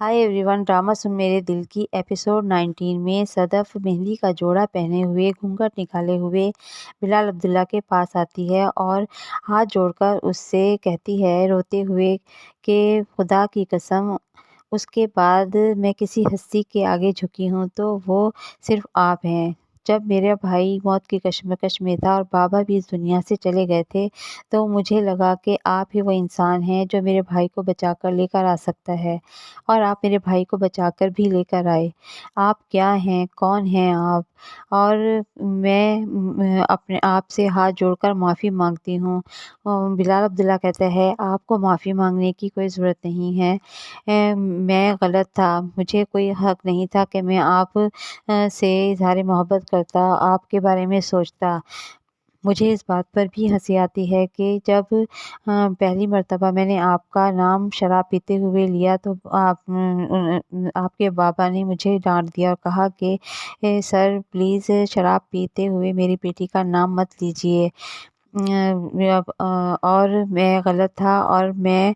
Hi everyone, drama सुन मेरे दिल की एपिसोड 19 में सदफ मेहंदी का जोड़ा पहने हुए घूंघट निकाले हुए बिलाल अब्दुल्ला के पास आती है और हाथ जोड़कर उससे कहती है रोते हुए कि खुदा की कसम, उसके बाद मैं किसी हस्ती के आगे झुकी हूँ तो वो सिर्फ आप हैं। जब मेरा भाई मौत की कश्मकश में था और बाबा भी इस दुनिया से चले गए थे, तो मुझे लगा कि आप ही वो इंसान हैं जो मेरे भाई को बचाकर लेकर आ सकता है। और आप मेरे भाई को बचाकर भी लेकर आए। आप क्या हैं? कौन हैं आप? और मैं अपने आप से हाथ जोड़कर माफ़ी माँगती हूँ। बिलाल अब्दुल्ला कहता है, आपको माफ़ी माँगने की कोई ज़रूरत नहीं है। मैं गलत था, मुझे कोई हक़ नहीं था कि मैं आप से इज़हार मोहब्बत करता, आपके बारे में सोचता। मुझे इस बात पर भी हँसी आती है कि जब पहली मर्तबा मैंने आपका नाम शराब पीते हुए लिया तो आपके बाबा ने मुझे डाँट दिया और कहा कि सर प्लीज़ शराब पीते हुए मेरी बेटी का नाम मत लीजिए। और मैं गलत था और मैं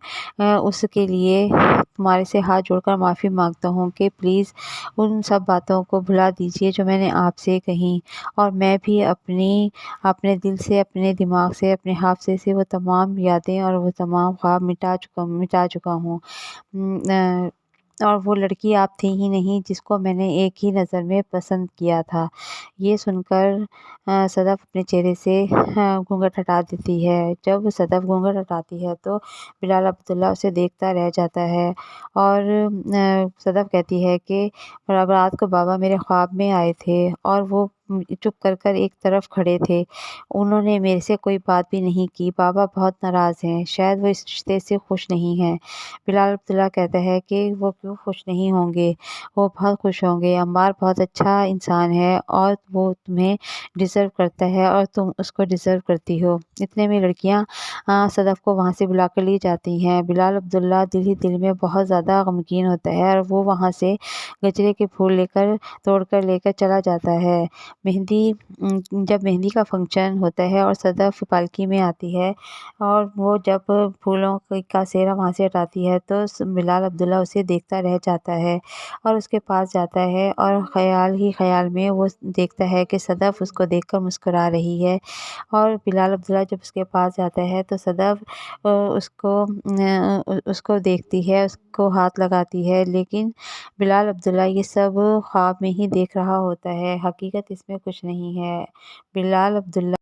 उसके लिए तुम्हारे से हाथ जोड़कर माफ़ी माँगता हूँ कि प्लीज़ उन सब बातों को भुला दीजिए जो मैंने आपसे कहीं। और मैं भी अपने दिल से, अपने दिमाग से, अपने हाफ़्ज़े से वो तमाम यादें और वो तमाम ख्वाब मिटा चुका हूँ। और वो लड़की आप थी ही नहीं जिसको मैंने एक ही नज़र में पसंद किया था। ये सुनकर सदफ़ अपने चेहरे से घूंघट हटा देती है। जब सदफ़ घूंघट हटाती है तो बिलाल अब्दुल्ला उसे देखता रह जाता है और सदफ़ कहती है कि रात को बाबा मेरे ख्वाब में आए थे और वो चुप कर एक तरफ खड़े थे। उन्होंने मेरे से कोई बात भी नहीं की। बाबा बहुत नाराज़ हैं, शायद वो इस रिश्ते से खुश नहीं हैं। बिलाल अब्दुल्ला कहता है कि वो क्यों खुश नहीं होंगे, वो बहुत खुश होंगे। अम्मार बहुत अच्छा इंसान है और वो तुम्हें डिज़र्व करता है और तुम उसको डिज़र्व करती हो। इतने में लड़कियाँ सदफ़ को वहाँ से बुला कर ले जाती हैं। बिलाल अब्दुल्ला दिल ही दिल में बहुत ज़्यादा गमगीन होता है और वो वहाँ से गजरे के फूल तोड़कर लेकर चला जाता है। जब मेहंदी का फ़ंक्शन होता है और सदफ़ पालकी में आती है और वो जब फूलों का सेहरा वहाँ से हटाती है तो बिलाल अब्दुल्ला उसे देखता रह जाता है और उसके पास जाता है और ख़याल ही ख़याल में वो देखता है कि सदफ़ उसको देखकर मुस्कुरा रही है। और बिलाल अब्दुल्ला जब उसके पास जाता है तो सदफ़ उसको देखती है, उसको हाथ लगाती है, लेकिन बिलाल अब्दुल्ला ये सब ख्वाब में ही देख रहा होता है, हकीकत इसमें कुछ नहीं है। बिलाल अब्दुल्ला